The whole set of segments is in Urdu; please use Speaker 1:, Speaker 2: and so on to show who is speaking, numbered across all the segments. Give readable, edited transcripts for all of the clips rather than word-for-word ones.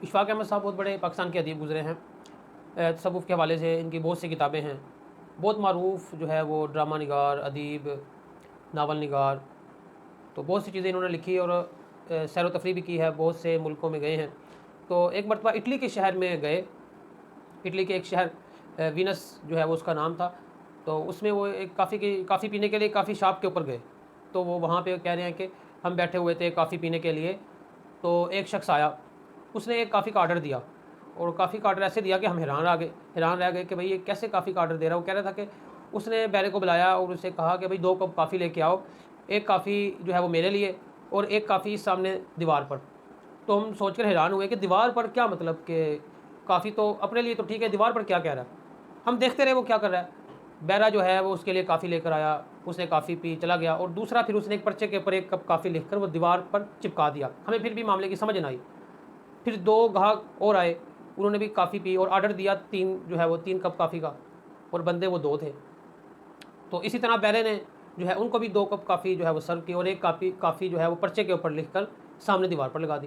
Speaker 1: اشفاق احمد صاحب بہت بڑے پاکستان کے ادیب گزرے ہیں، تصوف کے حوالے سے ان کی بہت سی کتابیں ہیں، بہت معروف جو ہے وہ ڈرامہ نگار، ادیب، ناول نگار، تو بہت سی چیزیں انہوں نے لکھی اور سیر و تفریح بھی کی ہے، بہت سے ملکوں میں گئے ہیں۔ تو ایک مرتبہ اٹلی کے شہر میں گئے، اٹلی کے ایک شہر وینس جو ہے وہ اس کا نام تھا، تو اس میں وہ ایک کافی پینے کے لیے کافی شاپ کے اوپر گئے، تو وہ وہاں پہ کہہ رہے ہیں کہ ہم بیٹھے ہوئے تھے کافی پینے کے لیے، تو ایک شخص آیا، اس نے ایک کافی کا آرڈر دیا، اور کافی کا آرڈر ایسے دیا کہ ہم حیران رہ گئے کہ بھئی یہ کیسے کافی کا آرڈر دے رہا ہے۔ وہ کہہ رہا تھا کہ اس نے بیرے کو بلایا اور اسے کہا کہ بھئی 2 کپ کافی لے کے آؤ، ایک کافی جو ہے وہ میرے لیے اور ایک کافی سامنے دیوار پر۔ تو ہم سوچ کر حیران ہوئے کہ دیوار پر کیا مطلب، کہ کافی تو اپنے لیے تو ٹھیک ہے، دیوار پر کیا کہہ رہا ہے۔ ہم دیکھتے رہے وہ کیا کر رہا ہے۔ بیرا جو ہے وہ اس کے لیے کافی لے کر آیا، اس نے کافی پی، چلا گیا، اور دوسرا پھر اس نے ایک پرچے کے اوپر 1 کپ کافی لکھ کر وہ دیوار پر چپکا دیا۔ ہمیں پھر بھی معاملے کی سمجھ نہ آئی۔ پھر 2 گاہک اور آئے، انہوں نے بھی کافی پی اور آرڈر دیا 3 کپ کافی کا، اور بندے وہ 2 تھے۔ تو اسی طرح بیرے نے جو ہے ان کو بھی 2 کپ کافی جو ہے وہ سرو کی، اور ایک کافی جو ہے وہ پرچے کے اوپر لکھ کر سامنے دیوار پر لگا دی۔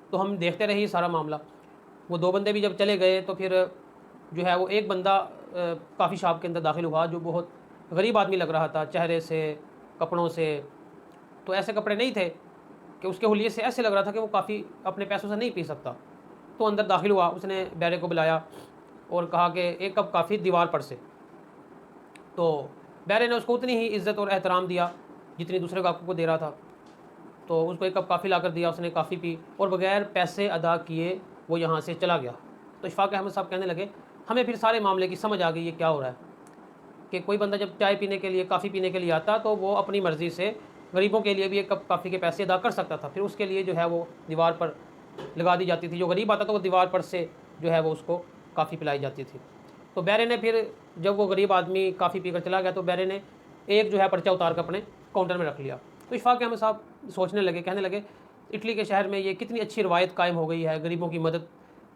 Speaker 1: تو ہم دیکھتے رہے یہ سارا معاملہ۔ وہ 2 بندے بھی جب چلے گئے تو پھر جو ہے وہ ایک بندہ کافی شاپ کے اندر داخل ہوا، جو بہت غریب آدمی لگ رہا تھا، چہرے سے، کپڑوں سے، تو ایسے کپڑے نہیں تھے کہ اس کے حلیے سے ایسے لگ رہا تھا کہ وہ کافی اپنے پیسوں سے نہیں پی سکتا۔ تو اندر داخل ہوا، اس نے بیرے کو بلایا اور کہا کہ 1 کپ کافی دیوار پر سے۔ تو بیرے نے اس کو اتنی ہی عزت اور احترام دیا جتنی دوسرے گاہکوں کو دے رہا تھا، تو اس کو 1 کپ کافی لا کر دیا، اس نے کافی پی اور بغیر پیسے ادا کیے وہ یہاں سے چلا گیا۔ تو اشفاق احمد صاحب کہنے لگے ہمیں پھر سارے معاملے کی سمجھ آ گئی یہ کیا ہو رہا ہے، کہ کوئی بندہ جب چائے پینے کے لیے، کافی پینے کے لیے آتا تو وہ اپنی مرضی سے غریبوں کے لیے بھی 1 کپ کافی کے پیسے ادا کر سکتا تھا، پھر اس کے لیے جو ہے وہ دیوار پر لگا دی جاتی تھی، جو غریب آتا تو وہ دیوار پر سے جو ہے وہ اس کو کافی پلائی جاتی تھی۔ تو بیرے نے پھر جب وہ غریب آدمی کافی پی کر چلا گیا تو بیرے نے ایک جو ہے پرچہ اتار کر اپنے کاؤنٹر میں رکھ لیا۔ تو اشفاق احمد صاحب سوچنے لگے، کہنے لگے اٹلی کے شہر میں یہ کتنی اچھی روایت قائم ہو گئی ہے، غریبوں کی مدد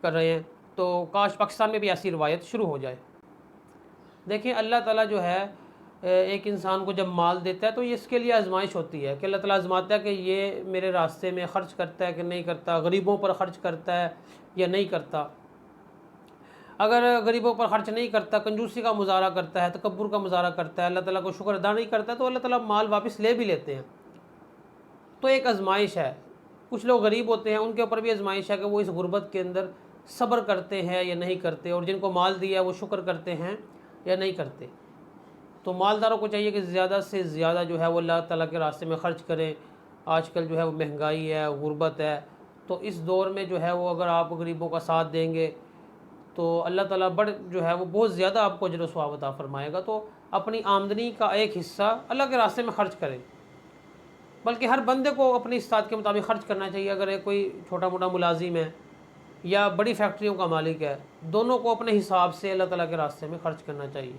Speaker 1: کر رہے ہیں، تو کاش پاکستان میں بھی ایسی روایت شروع ہو جائے۔ دیکھیں اللہ تعالیٰ جو ہے ایک انسان کو جب مال دیتا ہے تو یہ اس کے لیے آزمائش ہوتی ہے، کہ اللہ تعالیٰ آزماتا ہے کہ یہ میرے راستے میں خرچ کرتا ہے کہ نہیں کرتا، غریبوں پر خرچ کرتا ہے یا نہیں کرتا۔ اگر غریبوں پر خرچ نہیں کرتا، کنجوسی کا مظاہرہ کرتا ہے، تکبر کا مظاہرہ کرتا ہے، اللہ تعالیٰ کو شکر ادا نہیں کرتا، تو اللہ تعالیٰ مال واپس لے بھی لیتے ہیں۔ تو ایک آزمائش ہے۔ کچھ لوگ غریب ہوتے ہیں، ان کے اوپر بھی آزمائش ہے کہ وہ اس غربت کے اندر صبر کرتے ہیں یا نہیں کرتے، اور جن کو مال دیا وہ شکر کرتے ہیں یا نہیں کرتے۔ تو مالداروں کو چاہیے کہ زیادہ سے زیادہ جو ہے وہ اللہ تعالیٰ کے راستے میں خرچ کریں۔ آج کل جو ہے وہ مہنگائی ہے، غربت ہے، تو اس دور میں جو ہے وہ اگر آپ غریبوں کا ساتھ دیں گے تو اللہ تعالیٰ جو ہے وہ بہت زیادہ آپ کو اجر و ثواب عطا فرمائے گا۔ تو اپنی آمدنی کا ایک حصہ اللہ کے راستے میں خرچ کریں، بلکہ ہر بندے کو اپنی استطاعت کے مطابق خرچ کرنا چاہیے۔ اگر کوئی چھوٹا موٹا ملازم ہے یا بڑی فیکٹریوں کا مالک ہے، دونوں کو اپنے حساب سے اللہ تعالیٰ کے راستے میں خرچ کرنا چاہیے۔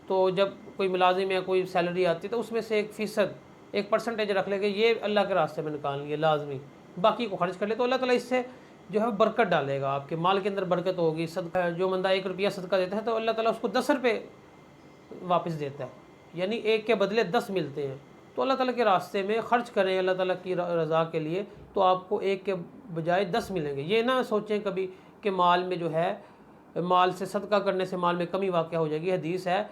Speaker 1: تو جب کوئی ملازم یا کوئی سیلری آتی ہے تو اس میں سے 1%، 1% رکھ لے کہ یہ اللہ کے راستے میں نکال لیے لازمی، باقی کو خرچ کر لے، تو اللہ تعالیٰ اس سے جو ہے برکت ڈالے گا، آپ کے مال کے اندر برکت ہوگی۔ صدقہ جو بندہ 1 روپیہ صدقہ دیتا ہے تو اللہ تعالیٰ اس کو 10 روپے واپس دیتا ہے، یعنی 1 کے بدلے 10 ملتے ہیں۔ تو اللہ تعالیٰ کے راستے میں خرچ کریں اللہ تعالیٰ کی رضا کے لیے، تو آپ کو 1 کے بجائے 10 ملیں گے۔ یہ نہ سوچیں کبھی کہ مال میں جو ہے، مال سے صدقہ کرنے سے مال میں کمی واقع ہو جائے گی۔ حدیث ہے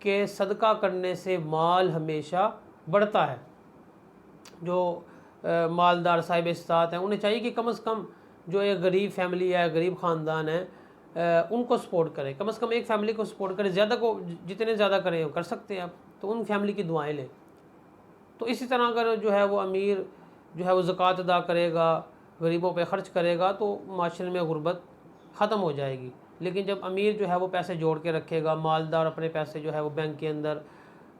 Speaker 1: کہ صدقہ کرنے سے مال ہمیشہ بڑھتا ہے۔ جو مالدار صاحب استطاعت ہیں انہیں چاہیے کہ کم از کم جو ایک غریب فیملی ہے، غریب خاندان ہے، ان کو سپورٹ کریں، کم از کم ایک فیملی کو سپورٹ کریں، زیادہ کو جتنے زیادہ کریں وہ کر سکتے ہیں آپ، تو ان فیملی کی دعائیں لیں۔ تو اسی طرح اگر جو ہے وہ امیر جو ہے وہ زکوٰۃ ادا کرے گا، غریبوں پہ خرچ کرے گا، تو معاشرے میں غربت ختم ہو جائے گی۔ لیکن جب امیر جو ہے وہ پیسے جوڑ کے رکھے گا، مالدار اپنے پیسے جو ہے وہ بینک کے اندر،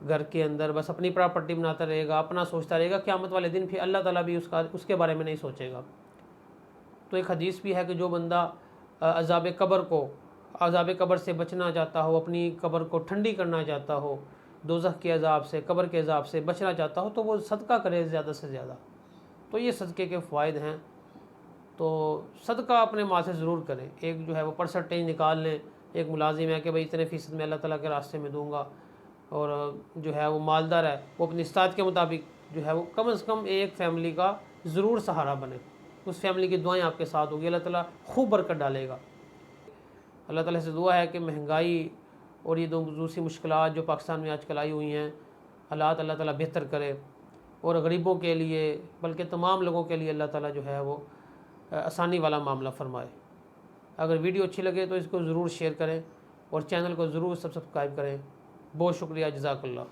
Speaker 1: گھر کے اندر بس اپنی پراپرٹی بناتا رہے گا، اپنا سوچتا رہے گا، قیامت والے دن پھر اللہ تعالیٰ بھی اس کے بارے میں نہیں سوچے گا۔ تو ایک حدیث بھی ہے کہ جو بندہ عذاب قبر سے بچنا چاہتا ہو، اپنی قبر کو ٹھنڈی کرنا چاہتا ہو، دوزخ کے عذاب سے، قبر کے عذاب سے بچنا چاہتا ہو، تو وہ صدقہ کرے زیادہ سے زیادہ۔ تو یہ صدقے کے فوائد ہیں۔ تو صدقہ اپنے مال سے ضرور کریں، ایک جو ہے وہ پرسنٹیج نکال لیں۔ ایک ملازم ہے کہ بھئی اتنے فیصد میں اللہ تعالیٰ کے راستے میں دوں گا، اور جو ہے وہ مالدار ہے وہ اپنی استطاعت کے مطابق جو ہے وہ کم از کم ایک فیملی کا ضرور سہارا بنے۔ اس فیملی کی دعائیں آپ کے ساتھ ہوگی، اللہ تعالیٰ خوب برکت ڈالے گا۔ اللہ تعالیٰ سے دعا ہے کہ مہنگائی اور یہ دوسری مشکلات جو پاکستان میں آج کل آئی ہوئی ہیں، حالات اللہ تعالیٰ بہتر کرے، اور غریبوں کے لیے بلکہ تمام لوگوں کے لیے اللہ تعالیٰ جو ہے وہ آسانی والا معاملہ فرمائے۔ اگر ویڈیو اچھی لگے تو اس کو ضرور شیئر کریں اور چینل کو ضرور سبسکرائب کریں۔ بہت شکریہ، جزاک اللہ۔